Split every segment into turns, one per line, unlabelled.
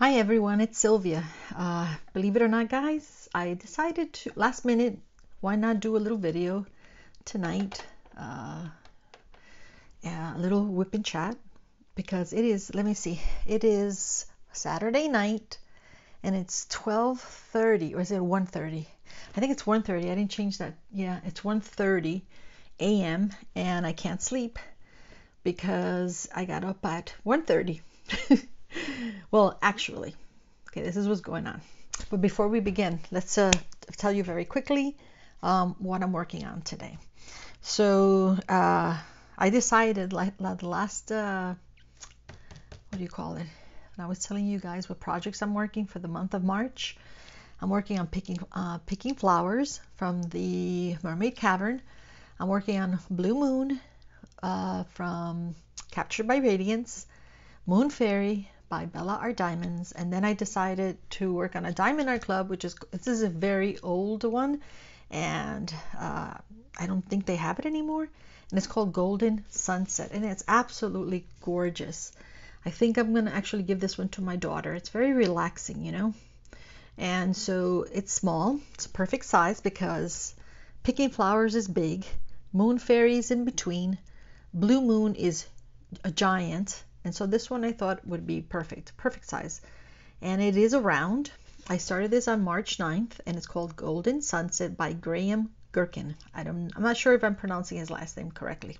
Hi everyone, it's Sylvia. Believe it or not, guys, I decided to last minute, why not do a little video tonight? Yeah, a little whip and chat because it is, let me see, it is Saturday night and it's 12:30 or is it 1:30? I think it's 1:30. I didn't change that. Yeah, it's 1:30 a.m. and I can't sleep because I got up at 1:30. Well, actually, okay, this is what's going on. But before we begin, let's tell you very quickly what I'm working on today. So I decided like the last, what do you call it? And I was telling you guys what projects I'm working for the month of March. I'm working on picking flowers from the Mermaid Cavern. I'm working on Blue Moon from Captured by Radiance, Moon Fairy by Bella Art Diamonds, and then I decided to work on a Diamond Art Club, which is, this is a very old one, and I don't think they have it anymore, and it's called Golden Sunset, and it's absolutely gorgeous. I think I'm going to actually give this one to my daughter. It's very relaxing, you know, and so it's small. It's a perfect size because Picking Flowers is big, Moon Fairy is in between, Blue Moon is a giant, and so this one I thought would be perfect size. And it is a round. I started this on March 9th, and it's called Golden Sunset by Graham Gercken. I'm not sure if I'm pronouncing his last name correctly.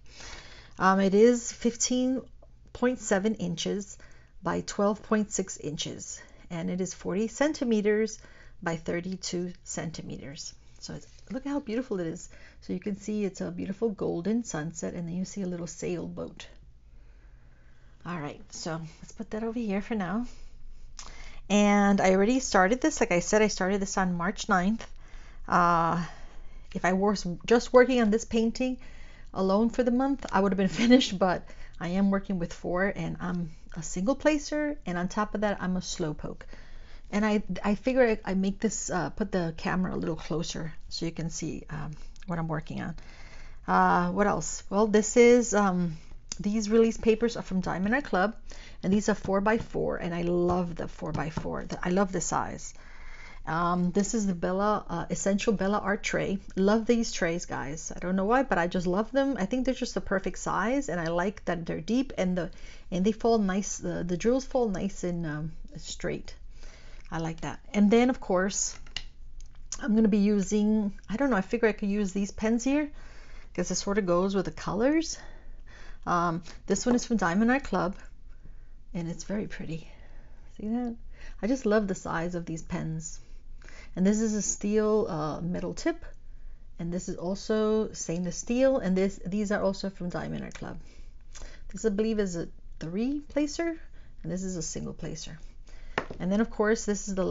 It is 15.7 inches by 12.6 inches, and it is 40 centimeters by 32 centimeters. So look how beautiful it is. So you can see it's a beautiful golden sunset, and then you see a little sailboat. All right, so let's put that over here for now. And I already started this. Like I said, I started this on March 9th. If I was just working on this painting alone for the month, I would have been finished, but I am working with 4, and I'm a single placer, and on top of that, I'm a slowpoke. And I figure I make this, put the camera a little closer so you can see what I'm working on. What else? Well, this is... these release papers are from Diamond Art Club, and these are 4x4, and I love the 4x4. I love the size. This is the Bella Essential Bella Art tray. Love these trays, guys. I don't know why, but I just love them. I think they're just the perfect size, and I like that they're deep, and they fall nice. The drills fall nice and straight. I like that. And then, of course, I'm going to be using, I don't know, I figure I could use these pens here because it sort of goes with the colors. This one is from Diamond Art Club, and it's very pretty. See that? I just love the size of these pens. And this is a steel metal tip, and this is also stainless steel, and these are also from Diamond Art Club. This, I believe, is a 3-placer, and this is a single placer. And then, of course, this is the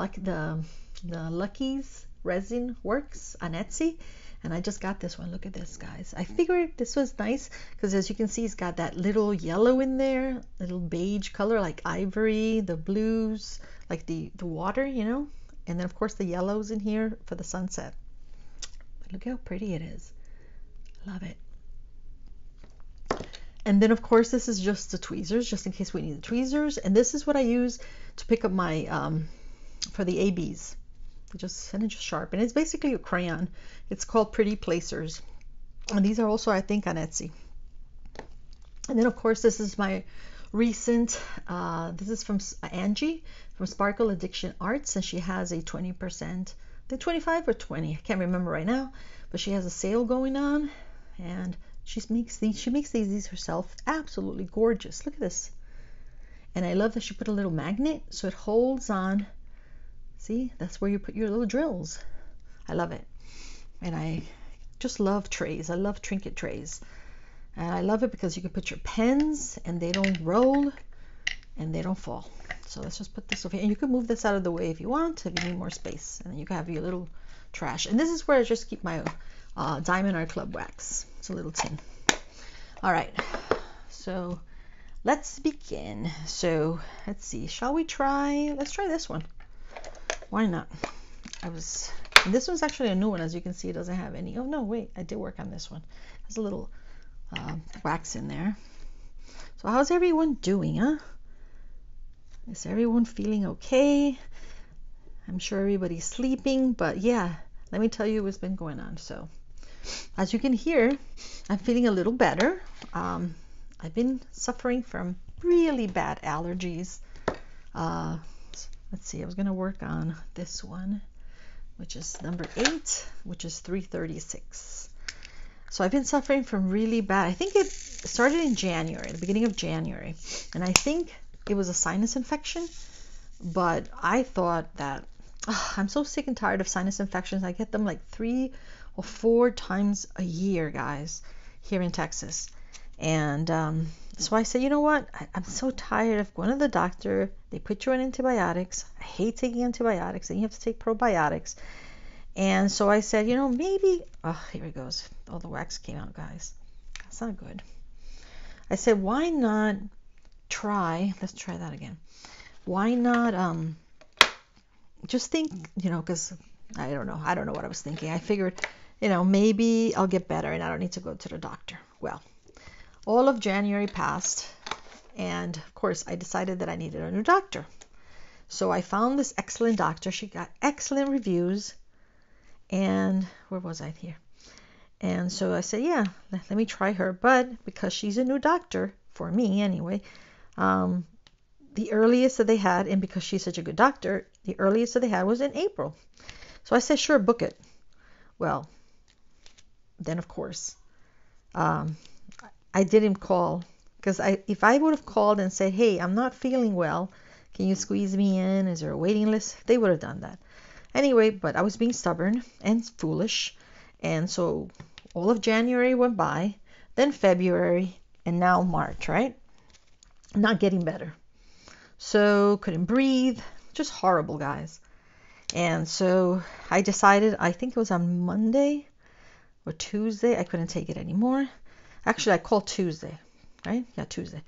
Lucky's Resin Werx on Etsy. And I just got this one. Look at this, guys. I figured this was nice because, as you can see, it's got that little yellow in there, little beige color like ivory, the blues, like the water, you know. And then, of course, the yellows in here for the sunset. But look how pretty it is. Love it. And then, of course, this is just the tweezers, just in case we need the tweezers. And this is what I use to pick up my, for the ABs. Just sharp, and it's basically a crayon. It's called Pretty Placers, and these are also, I think, on Etsy. And then, of course, this is my recent, this is from Angie from Sparkle Addiction Arts, and she has a 20%, the 25 or 20, I can't remember right now, but she has a sale going on, and she makes these herself. Absolutely gorgeous. Look at this. And I love that she put a little magnet so it holds on. See, that's where you put your little drills. I love it. And I just love trays. I love Trinket trays. And I love it because you can put your pens and they don't roll and they don't fall. So let's just put this over here. And you can move this out of the way if you want, if you need more space. And then you can have your little trash. And this is where I just keep my Diamond Art Club wax. It's a little tin. All right. So let's begin. So let's see. Shall we try? Let's try this one. Why not? This one's actually a new one. As you can see, it doesn't have any. Oh no, wait, I did work on this one. There's a little wax in there. So how's everyone doing, huh? Is everyone feeling okay? I'm sure everybody's sleeping, but yeah, let me tell you what's been going on. So, as you can hear, I'm feeling a little better. I've been suffering from really bad allergies. Uh, let's see, I was going to work on this one, which is number 8, which is 336. So I've been suffering from really bad, I think it started in January, the beginning of January, and I think it was a sinus infection, but I thought that, I'm so sick and tired of sinus infections. I get them like 3 or 4 times a year, guys, here in Texas. And so I said, you know what? I'm so tired of going to the doctor. They put you on antibiotics. I hate taking antibiotics, and you have to take probiotics. And so I said, you know, maybe, here it goes. All the wax came out, guys. That's not good. I said, why not let's try that again. Why not just think, you know, because I don't know what I was thinking. I figured, you know, maybe I'll get better and I don't need to go to the doctor. Well, all of January passed, and of course I decided that I needed a new doctor. So I found this excellent doctor. She got excellent reviews, and where was I here? And so I said, yeah, let me try her. But because she's a new doctor, for me anyway, the earliest that they had, and because she's such a good doctor, the earliest that they had was in April. So I said, sure, book it. Well, then of course, I didn't call, because if I would have called and said, hey, I'm not feeling well, can you squeeze me in? Is there a waiting list? They would have done that. Anyway, but I was being stubborn and foolish, and so all of January went by, then February, and now March, right? Not getting better. So couldn't breathe, just horrible, guys. And so I decided, I think it was on Monday or Tuesday, I couldn't take it anymore. Actually, I called Tuesday, right? Yeah, Tuesday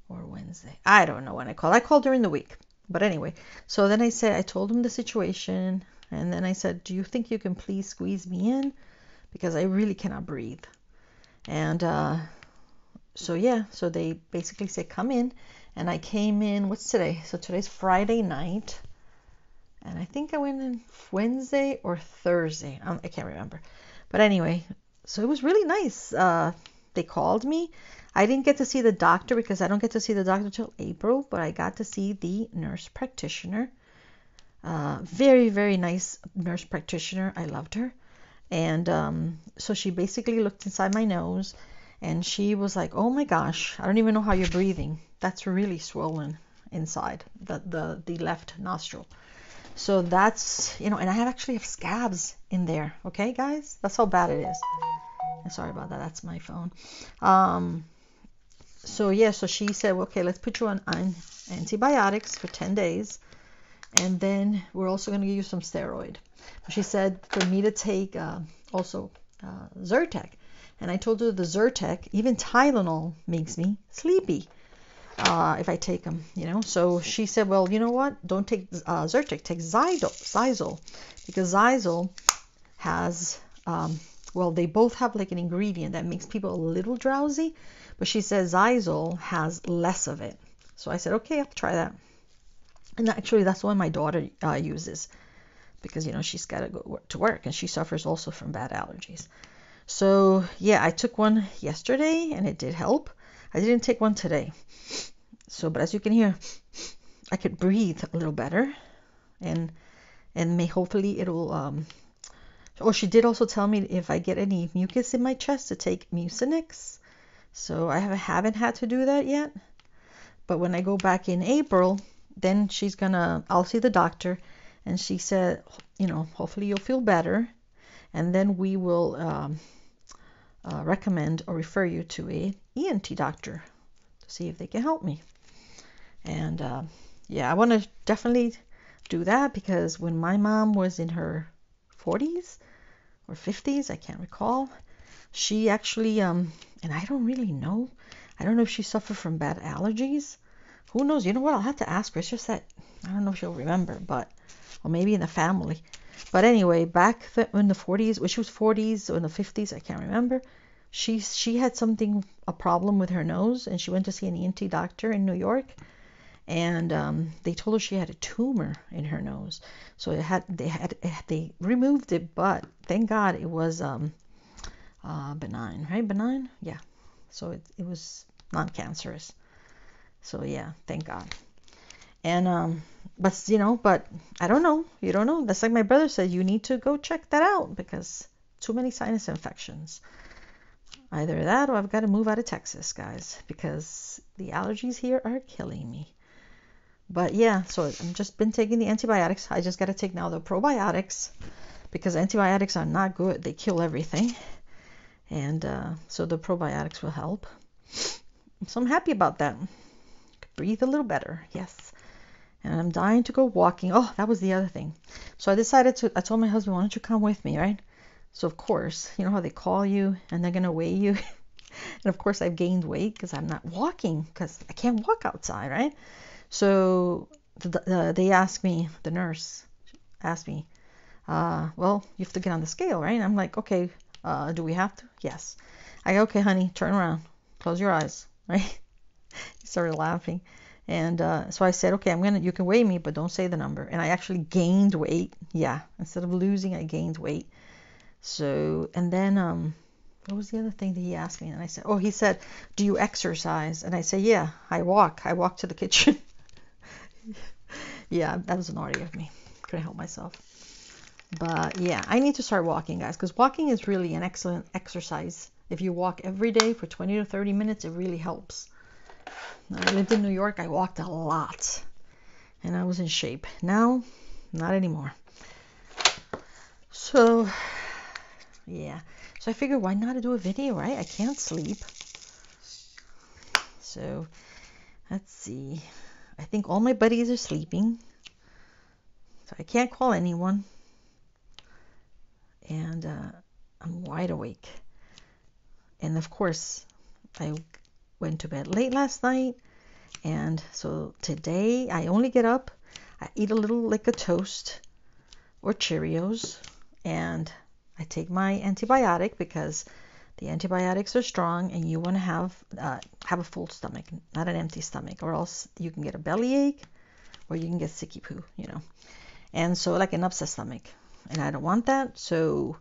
or Wednesday. I don't know when I called. I called during the week. But anyway, so then I told him the situation, and then I said, do you think you can please squeeze me in? Because I really cannot breathe. And so they basically said, come in. And I came in, what's today? So today's Friday night. And I think I went in Wednesday or Thursday. I can't remember. But anyway, so it was really nice. They called me. I didn't get to see the doctor because I don't get to see the doctor till April, but I got to see the nurse practitioner. Very, very nice nurse practitioner. I loved her. And so she basically looked inside my nose, and she was like, oh my gosh, I don't even know how you're breathing. That's really swollen inside the left nostril. So that's, you know, and I actually have scabs in there. Okay, guys? That's how bad it is. Sorry about that. That's my phone. So she said, well, okay, let's put you on antibiotics for 10 days. And then we're also going to give you some steroid. She said for me to take also Zyrtec. And I told her the Zyrtec, even Tylenol, makes me sleepy if I take them, you know. So she said, well, you know what? Don't take Zyrtec. Take Zysol. Because Zysol has, they both have like an ingredient that makes people a little drowsy. But she says Zysol has less of it. So I said, okay, I'll try that. And actually, that's one my daughter uses. Because, you know, she's got to go to work. And she suffers also from bad allergies. So, yeah, I took one yesterday, and it did help. I didn't take one today. So, but as you can hear, I could breathe a little better. And hopefully it'll... she did also tell me if I get any mucus in my chest to take Mucinex. So I haven't had to do that yet. But when I go back in April, then I'll see the doctor. And she said, you know, hopefully you'll feel better. And then we will recommend or refer you to a ENT doctor to see if they can help me. And I want to definitely do that, because when my mom was in her 40s or 50s, I can't recall, she actually, and I don't really know, I don't know if she suffered from bad allergies. Who knows? You know what? I'll have to ask her. It's just that I don't know if she'll remember, or maybe in the family. But anyway, back in the 40s, when she was 40s or in the 50s, I can't remember, she had a problem with her nose, and she went to see an ENT doctor in New York. and they told her she had a tumor in her nose. So they removed it, but thank God it was benign, right? Benign, yeah. So it was non-cancerous. So yeah, thank God. And but I don't know. You don't know. That's like my brother said. You need to go check that out because too many sinus infections. Either that or I've got to move out of Texas, guys, because the allergies here are killing me. But yeah, so I've just been taking the antibiotics. I just got to take now the probiotics because antibiotics are not good. They kill everything. And so the probiotics will help. So I'm happy about that. Breathe a little better. Yes. And I'm dying to go walking. Oh, that was the other thing. So I told my husband, why don't you come with me, right? So of course, you know how they call you and they're going to weigh you. And of course I've gained weight because I'm not walking because I can't walk outside, right? So they asked me, the nurse asked me, well, you have to get on the scale, right? And I'm like, okay, do we have to? Yes. I go, okay, honey, turn around. Close your eyes, right? He started laughing. And so I said, okay, you can weigh me, but don't say the number. And I actually gained weight. Yeah, instead of losing, I gained weight. So, and then, what was the other thing that he asked me? And I said, he said, do you exercise? And I said, yeah, I walk. I walk to the kitchen. Yeah, that was naughty of me. Couldn't help myself. But yeah, I need to start walking, guys, because walking is really an excellent exercise. If you walk every day for 20 to 30 minutes, it really helps. When I lived in New York, I walked a lot and I was in shape. Now, not anymore. So, yeah. So I figured, why not do a video, right? I can't sleep. So, let's see. I think all my buddies are sleeping. So I can't call anyone. And I'm wide awake. And of course, I went to bed late last night. And so today I only get up, I eat a little like a toast or Cheerios, and I take my antibiotic because the antibiotics are strong and you want to have a full stomach, not an empty stomach, or else you can get a bellyache or you can get sicky poo, And so like an upset stomach, and I don't want that. So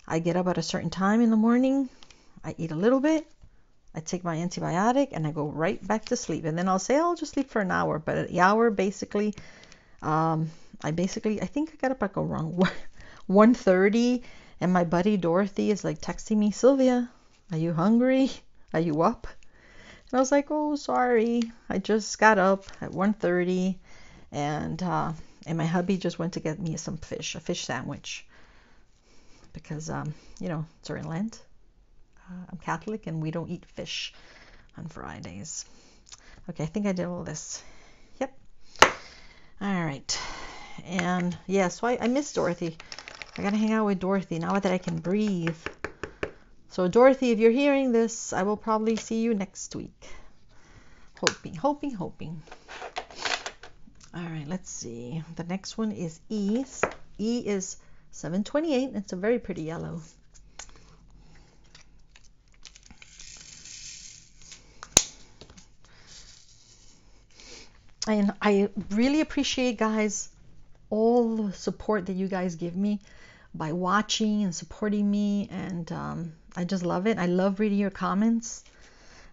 I get up at a certain time in the morning, I eat a little bit, I take my antibiotic, and I go right back to sleep. And then I'll say, I'll just sleep for an hour. But an hour, basically, I think I got up like around 1:30, and my buddy Dorothy is like texting me, Sylvia, are you hungry? Are you up? And I was like, oh, sorry. I just got up at 1:30, and my hubby just went to get me a fish sandwich. Because, during Lent, I'm Catholic and we don't eat fish on Fridays. Okay, I think I did all this. Yep. All right. And yeah, so I miss Dorothy. I gotta hang out with Dorothy now that I can breathe. So Dorothy, if you're hearing this, I will probably see you next week. Hoping. All right, let's see. The next one is E. E is 728. It's a very pretty yellow. And I really appreciate, guys, all the support that you guys give me by watching and supporting me. And I just love it. I love reading your comments.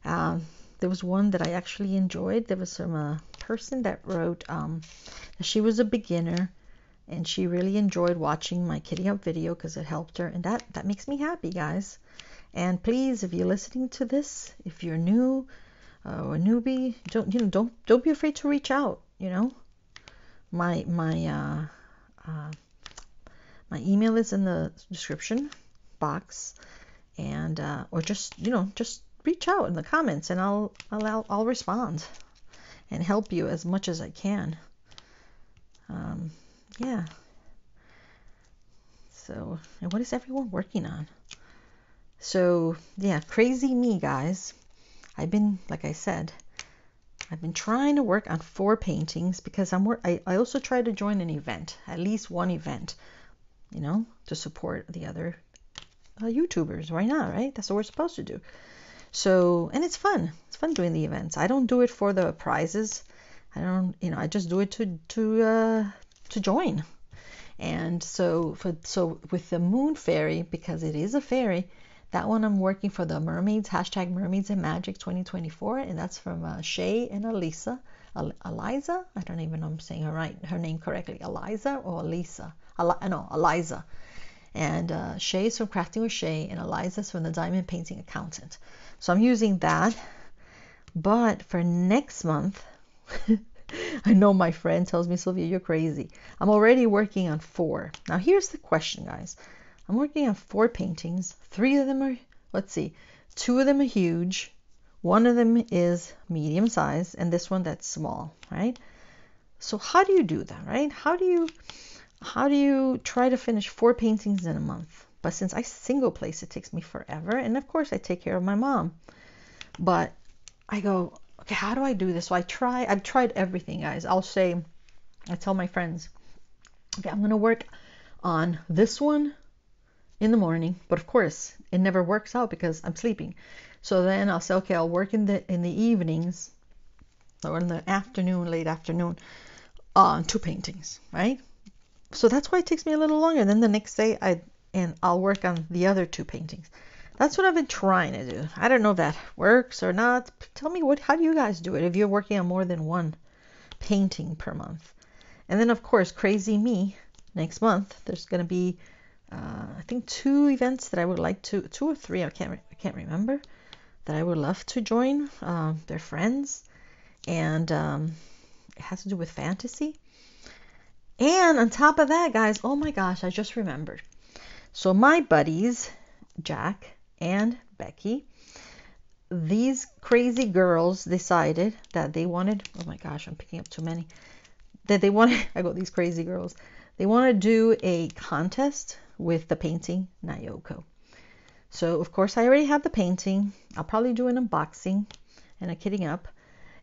There was one that I actually enjoyed. There was some person that wrote that she was a beginner and she really enjoyed watching my kitty up video because it helped her. And that makes me happy, guys. And please, if you're listening to this, if you're new, or a newbie, don't be afraid to reach out. My email is in the description box, and or just reach out in the comments, and I'll respond and help you as much as I can. Yeah. So, and what is everyone working on? So yeah, crazy me, guys. Like I said, I've been trying to work on 4 paintings because I also try to join an event, at least one event, to support the other YouTubers. Why not, right? That's what we're supposed to do. So, and it's fun. It's fun doing the events. I don't do it for the prizes. I don't, I just do it to join. And so with the moon fairy, because it is a fairy, that one I'm working for the mermaids, hashtag mermaids and magic 2024, and that's from Shay and Eliza. Eliza? I don't even know if I'm saying her name correctly. Eliza or Elisa? No, Eliza. And Shay is from Crafting with Shay, and Eliza is from the Diamond Painting Accountant. So I'm using that. But for next month, I know my friend tells me, Sylvia, you're crazy. I'm already working on 4. Now here's the question, guys. I'm working on 4 paintings. 3 of them are, let's see, 2 of them are huge. 1 of them is medium size, and this one that's small, right? So how do you do that, right? How do you try to finish 4 paintings in a month? But since I single place, it takes me forever. And of course I take care of my mom. But I go, okay, how do I do this? So I've tried everything, guys. I tell my friends, okay, I'm going to work on this one in the morning, but of course it never works out because I'm sleeping. So then I'll say, okay, I'll work in the evenings or in the afternoon, late afternoon, on 2 paintings, right? So that's why it takes me a little longer. Then the next day I'll work on the other 2 paintings. That's what I've been trying to do. I don't know if that works or not. Tell me how do you guys do it if you're working on more than 1 painting per month? And then of course, crazy me, next month there's going to be I think 2 events that I would like to, 2 or 3, I can't remember, that I would love to join. They're friends, and it has to do with fantasy. And on top of that, guys, oh my gosh, I just remembered. So my buddies, Jack and Becky, these crazy girls decided that they wanted, oh my gosh, I'm picking up too many, that they wanted, I go, these crazy girls, they want to do a contest with the painting Nyoko. So of course I already have the painting. I'll probably do an unboxing and a kitting up.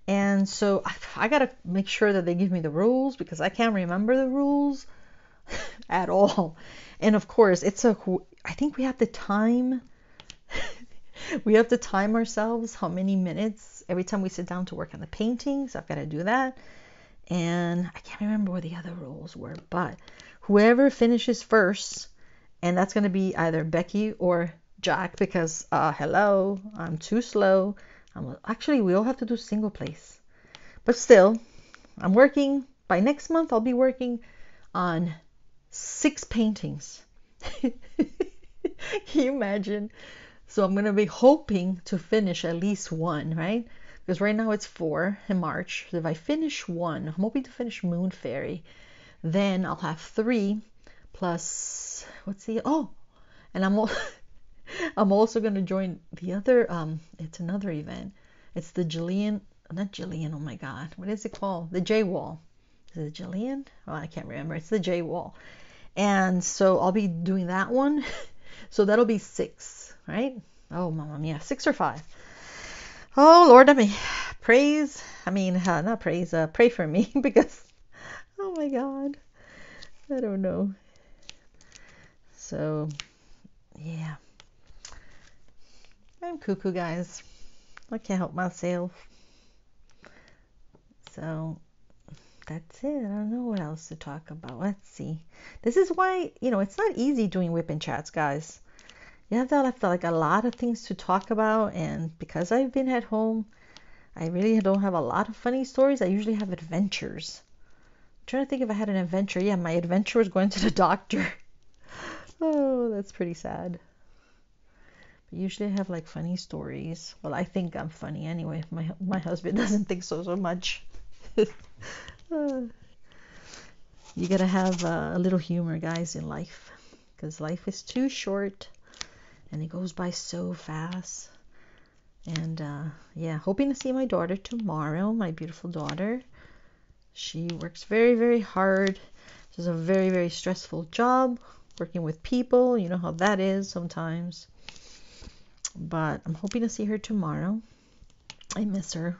And so I gotta make sure that they give me the rules because I can't remember the rules at all. And of course I think we have to time ourselves how many minutes every time we sit down to work on the paintings. I've got to do that. And I can't remember what the other rules were, but whoever finishes first, and that's going to be either Becky or Jack, because hello, I'm too slow. Actually, we all have to do single place. But still, I'm working, by next month, I'll be working on 6 paintings. Can you imagine? So I'm going to be hoping to finish at least 1, right? Because right now it's 4 in March. So if I finish 1, I'm hoping to finish Moon Fairy. Then I'll have 3 plus, and I'm also going to join the other, it's another event. It's the not Jillian, oh my God. What is it called? The J Wall. Is it Jillian? Oh, I can't remember. It's the J Wall. And so I'll be doing that one. So that'll be 6, right? Oh, Mama Mia, 6 or 5. Oh, Lord, pray for me because, oh my God, I don't know. So, yeah, I'm cuckoo, guys. I can't help myself. So, that's it. I don't know what else to talk about. Let's see. This is why, it's not easy doing whip and chats, guys. You have to have like a lot of things to talk about, and because I've been at home, I really don't have a lot of funny stories. I usually have adventures. I'm trying to think if I had an adventure. Yeah, my adventure was going to the doctor. Oh, that's pretty sad. But usually I have like funny stories. Well, I think I'm funny anyway. My husband doesn't think so much. You gotta have a little humor, guys, in life, because life is too short. And it goes by so fast. And yeah, hoping to see my daughter tomorrow, my beautiful daughter. She works very, very hard. She has a very, very stressful job, working with people. You know how that is sometimes. But I'm hoping to see her tomorrow. I miss her.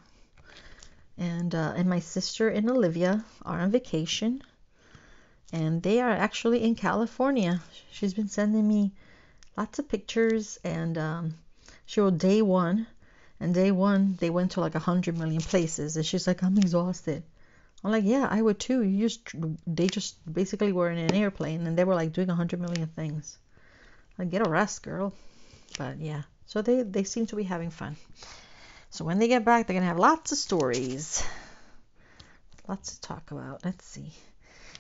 And my sister and Olivia are on vacation. And they are actually in California. She's been sending me lots of pictures, and she wrote day 1, and day 1 they went to like 100 million places, and she's like, I'm exhausted. I'm like, yeah, I would too. They just basically were in an airplane and they were like doing 100 million things. Like, get a rest, girl. But yeah, so they seem to be having fun. So when they get back, they're gonna have lots of stories, lots to talk about. Let's see.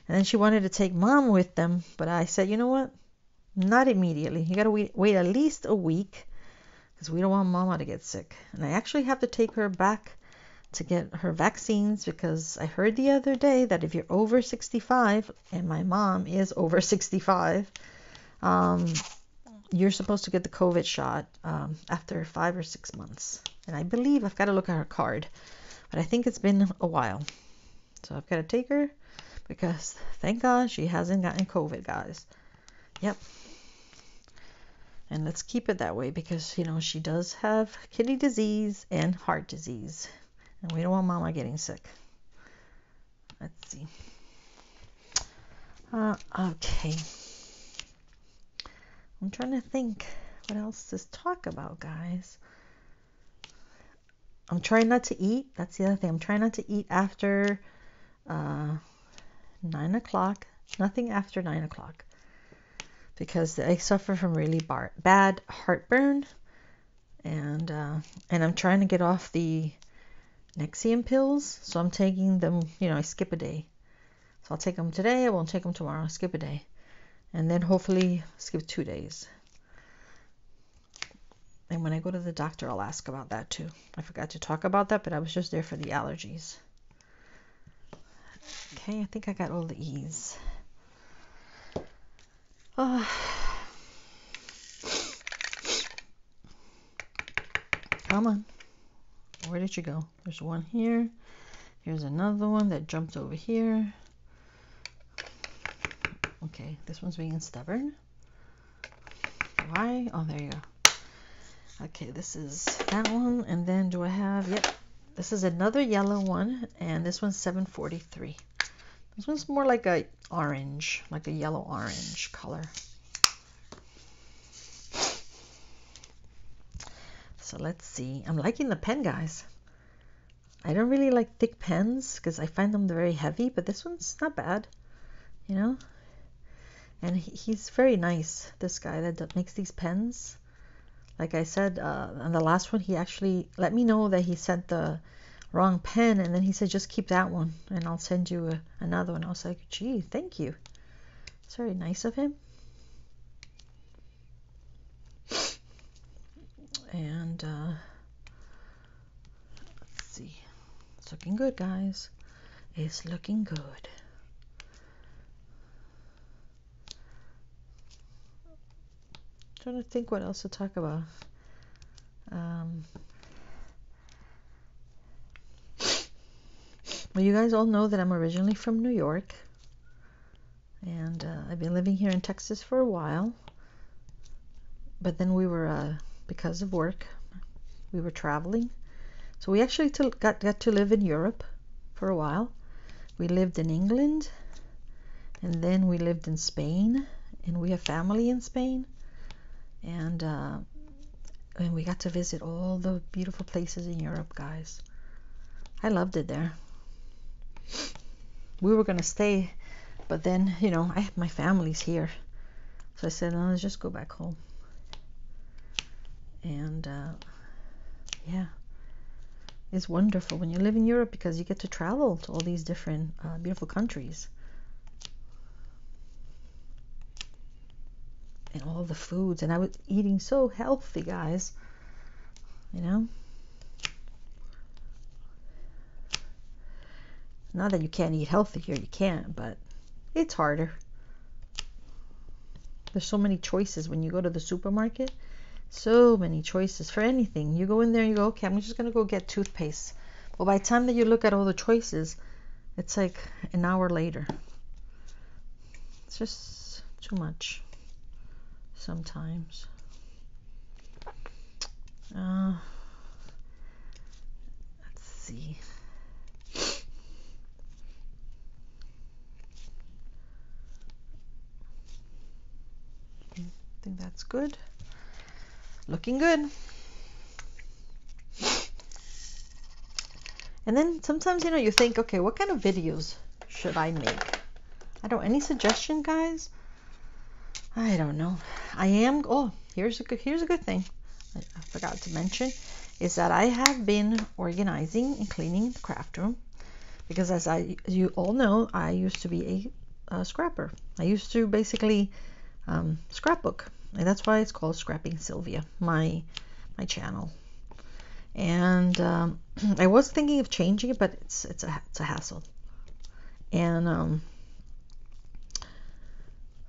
And then she wanted to take mom with them, but I said, you know what? Not immediately. You gotta wait at least a week because we don't want mama to get sick. And I actually have to take her back to get her vaccines because I heard the other day that if you're over 65, and my mom is over 65, you're supposed to get the COVID shot after 5 or 6 months. And I believe I've got to look at her card, but I think it's been a while. So I've got to take her because thank God she hasn't gotten COVID, guys. Yep. And let's keep it that way because, you know, she does have kidney disease and heart disease. And we don't want mama getting sick. Let's see. Okay. I'm trying to think what else to talk about, guys. I'm trying not to eat. That's the other thing. I'm trying not to eat after 9 o'clock. Nothing after 9 o'clock. Because I suffer from really bad heartburn. And I'm trying to get off the Nexium pills. So I'm taking them, you know, I skip a day. So I'll take them today. I won't take them tomorrow. I'll skip a day. And then hopefully skip 2 days. And when I go to the doctor, I'll ask about that too. I forgot to talk about that, but I was just there for the allergies. Okay, I think I got all the E's. Oh. Come on. Where did you go? There's one here. Here's another one that jumped over here. Okay, this one's being stubborn. Why? Oh, there you go. Okay, this is that one, and then do I have, yep, this is another yellow one, and this one's 743. This one's more like a orange, like a yellow orange color. So let's see. I'm liking the pen, guys. I don't really like thick pens because I find them very heavy, but this one's not bad, you know. And he's very nice, this guy that makes these pens. Like I said, on the last one, he actually let me know that he sent the wrong pen, and then he said, just keep that one, and I'll send you another one. I was like, gee, thank you. It's very nice of him. And let's see. It's looking good, guys. It's looking good. Trying to think what else to talk about. Well, you guys all know that I'm originally from New York, and I've been living here in Texas for a while. But then we were, because of work, we were traveling. So we actually got to live in Europe for a while. We lived in England, and then we lived in Spain, and we have family in Spain. And we got to visit all the beautiful places in Europe, guys. I loved it there. We were going to stay, but then, you know, my family's here. So I said, no, let's just go back home. And yeah, it's wonderful when you live in Europe because you get to travel to all these different beautiful countries. And all the foods, and I was eating so healthy, guys, you know. Not that you can't eat healthy here, you can't, but it's harder. There's so many choices when you go to the supermarket. So many choices for anything. You go in there and you go, okay, I'm just gonna go get toothpaste. Well, by the time that you look at all the choices, it's like an hour later. It's just too much sometimes. Let's see. I think that's good. Looking good. And then sometimes, you think, okay, what kind of videos should I make? I don't, any suggestion, guys? I don't know. Here's a good thing I forgot to mention, is that I have been organizing and cleaning the craft room, because as you all know, I used to be a scrapper. I used to basically scrapbook, and that's why it's called Scrapping Sylvia, my channel. And I was thinking of changing it, but it's a hassle. And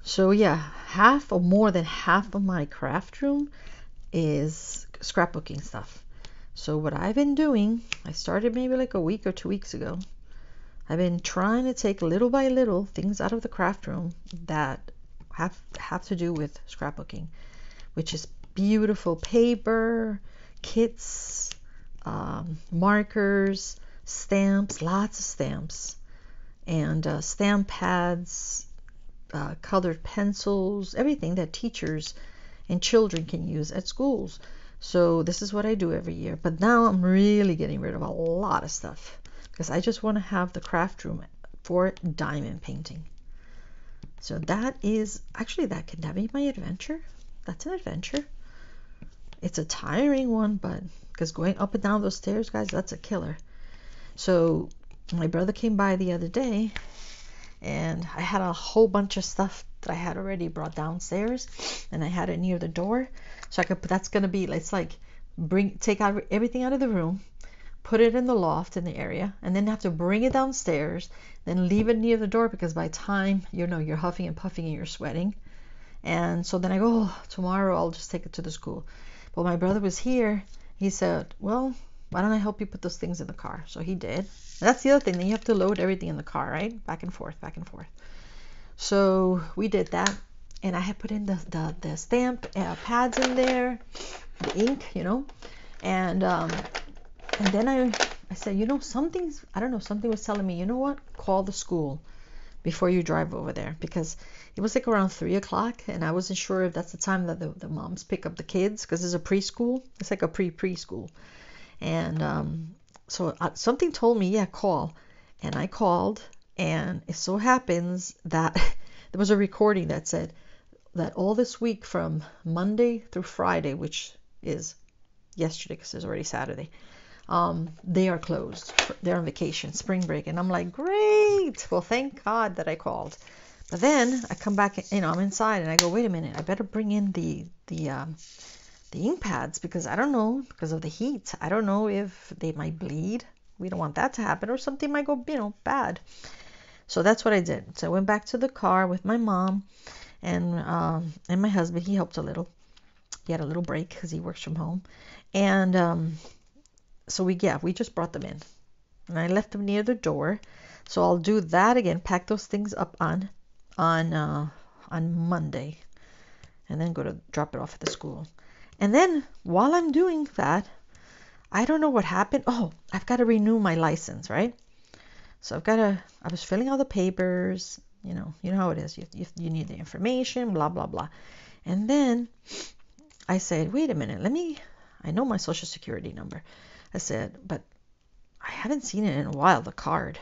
so yeah, half or more than half of my craft room is scrapbooking stuff. So what I've been doing, I started maybe like a week or 2 weeks ago. I've been trying to take little by little things out of the craft room that have to do with scrapbooking, which is beautiful paper, kits, markers, stamps, lots of stamps, and stamp pads, colored pencils, everything that teachers and children can use at schools. So this is what I do every year. But now I'm really getting rid of a lot of stuff, because I just want to have the craft room for diamond painting. So that can that be my adventure? That's an adventure. It's a tiring one, but because going up and down those stairs, guys, that's a killer. So my brother came by the other day, and I had a whole bunch of stuff that I had already brought downstairs, and I had it near the door, so that's gonna be, it's like take out everything out of the room, put it in the loft in the area, and then have to bring it downstairs, then leave it near the door, because by the time you're huffing and puffing and you're sweating. And so then I go, tomorrow I'll just take it to the school. But my brother was here. He said, well, why don't I help you put those things in the car? So he did. And that's the other thing. Then you have to load everything in the car, right? Back and forth, back and forth. So we did that. And I had put in the stamp pads in there, the ink, And then I said, something was telling me, you know what? Call the school before you drive over there, because it was like around 3 o'clock, and I wasn't sure if that's the time that the moms pick up the kids, because it's a preschool. It's like a preschool. And so something told me, yeah, call. And I called, and it so happens that there was a recording that said that all this week from Monday through Friday, which is yesterday because it's already Saturday, they are closed. They're on vacation, spring break. And I'm like, great. Well, thank God that I called. But then I come back, I'm inside, and I go, wait a minute, I better bring in the ink pads, because I don't know, because of the heat, I don't know if they might bleed. We don't want that to happen, or something might go, bad. So that's what I did. So I went back to the car with my mom and my husband. He helped a little. He had a little break because he works from home. And so we just brought them in, and I left them near the door. So I'll do that again, pack those things up on Monday, and then go to drop it off at the school. And then while I'm doing that, I don't know what happened. Oh, I've got to renew my license, right? So I was filling out the papers, you know how it is. You need the information, blah, blah, blah. And then I said, wait a minute, I know my social security number. I said, but I haven't seen it in a while, the card.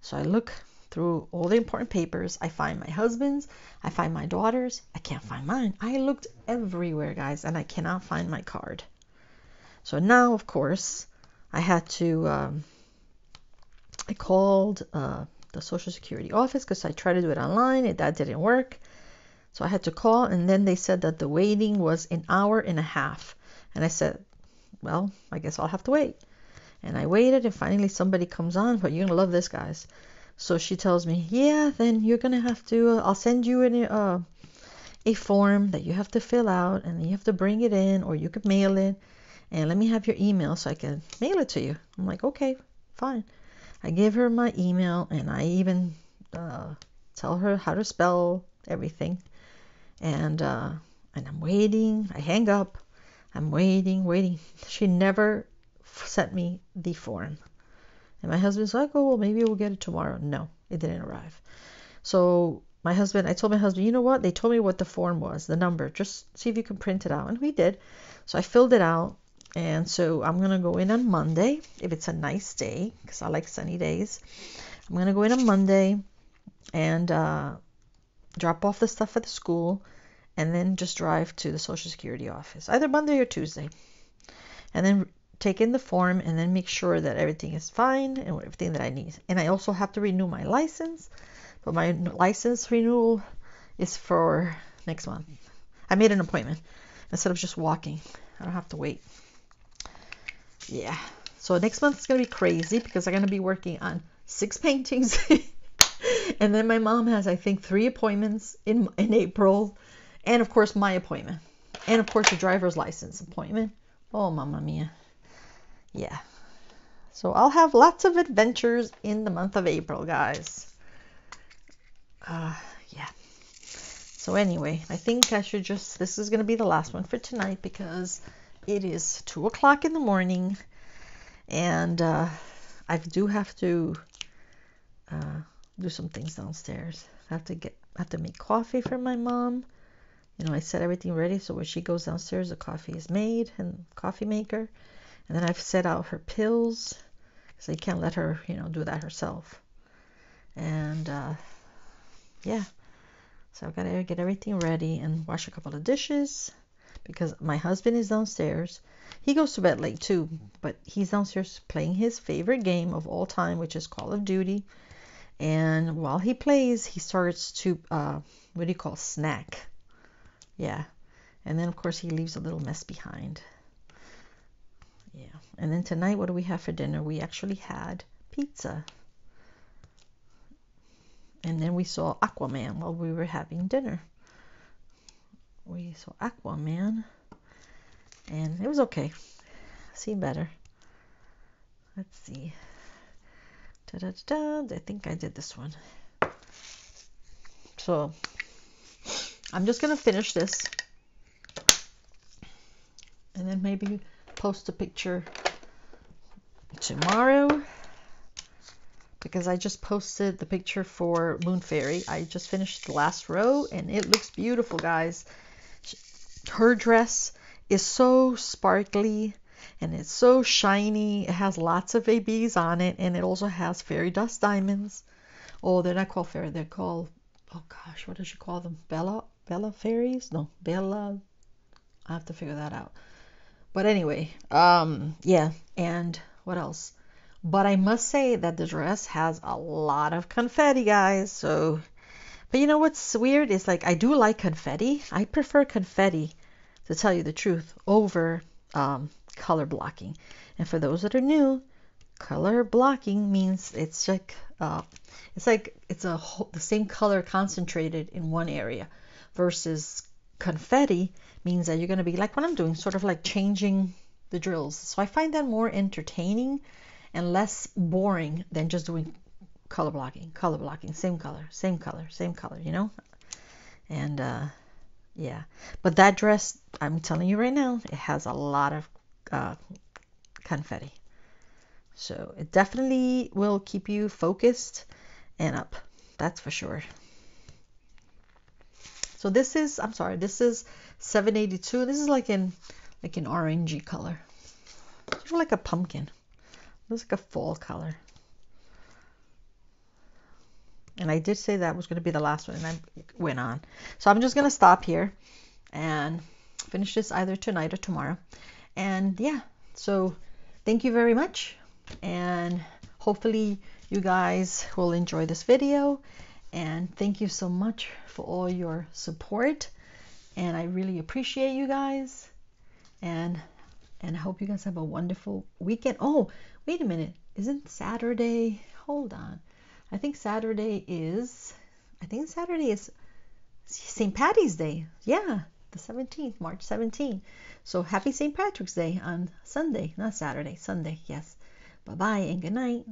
So I look through all the important papers. I find my husband's, I find my daughter's, I can't find mine. I looked everywhere, guys, and I cannot find my card. So now, of course, I had to, I called the Social Security office, because I tried to do it online, and that didn't work. So I had to call, and then they said that the waiting was an hour and a half. And I said, well, I guess I'll have to wait. And I waited, and finally somebody comes on. But you're going to love this, guys. So she tells me, yeah, then you're going to have to, I'll send you a form that you have to fill out, and you have to bring it in, or you could mail it. And let me have your email so I can mail it to you. I'm like, okay, fine. I give her my email, and I even tell her how to spell everything. And I'm waiting. I hang up. I'm waiting. She never sent me the form. And my husband's like, oh, well, maybe we'll get it tomorrow. No, it didn't arrive. So I told my husband, you know what? They told me what the form was, the number. Just see if you can print it out. And we did. So I filled it out. And so I'm going to go in on Monday if it's a nice day, because I like sunny days. I'm going to go in on Monday and drop off the stuff at the school, and then just drive to the Social Security office, either Monday or Tuesday. And then take in the form and then make sure that everything is fine and everything that I need. And I also have to renew my license, but my license renewal is for next month. I made an appointment instead of just walking. I don't have to wait. Yeah. So next month is going to be crazy because I'm going to be working on 6 paintings. And then my mom has, I think, 3 appointments in April. And of course, my appointment. And of course, the driver's license appointment. Oh, mamma mia. Yeah. So I'll have lots of adventures in the month of April, guys. Yeah. So anyway, I think I should just, this is going to be the last one for tonight because it is 2 o'clock in the morning. And I do have to do some things downstairs. I have to make coffee for my mom. You know, I set everything ready so when she goes downstairs, the coffee is made and coffee maker. And then I've set out her pills, so you can't let her, you know, do that herself. And yeah, so I've got to get everything ready and wash a couple of dishes because my husband is downstairs. He goes to bed late too, but he's downstairs playing his favorite game of all time, which is Call of Duty. And while he plays, he starts to, what do you call, snack. Yeah. And then, of course, he leaves a little mess behind. Yeah. And then tonight, what do we have for dinner? We actually had pizza. And then we saw Aquaman while we were having dinner. We saw Aquaman. And it was okay. Seen better. Let's see. Da-da-da-da. I think I did this one. So I'm just going to finish this. And then maybe post a picture tomorrow. Because I just posted the picture for Moon Fairy. I just finished the last row. And it looks beautiful, guys. Her dress is so sparkly. And it's so shiny. It has lots of ABs on it. And it also has fairy dust diamonds. Oh, they're not called fairy. They're called, oh gosh, what does she call them? Bella fairies? No, Bella. I have to figure that out. But anyway, yeah. And what else? But I must say that the dress has a lot of confetti, guys. So, but you know what's weird is like I do like confetti. I prefer confetti, to tell you the truth, over color blocking. And for those that are new, color blocking means it's like the same color concentrated in one area, versus confetti means that you're going to be like what I'm doing, sort of like changing the drills. So I find that more entertaining and less boring than just doing color blocking, same color, you know. And yeah, but that dress, I'm telling you right now, it has a lot of confetti. So it definitely will keep you focused and up. That's for sure. So this is, I'm sorry, this is 782. This is like an orangey color. Sort of like a pumpkin. Looks like a fall color. And I did say that was going to be the last one, and I went on. So I'm just going to stop here and finish this either tonight or tomorrow. And yeah, so thank you very much. And hopefully you guys will enjoy this video. And thank you so much for all your support. And I really appreciate you guys. And I hope you guys have a wonderful weekend. Oh, wait a minute. Isn't Saturday? Hold on. I think Saturday is St. Patty's Day. Yeah, the 17th, March 17th. So happy St. Patrick's Day on Sunday, not Saturday, Sunday. Yes. Bye-bye and good night.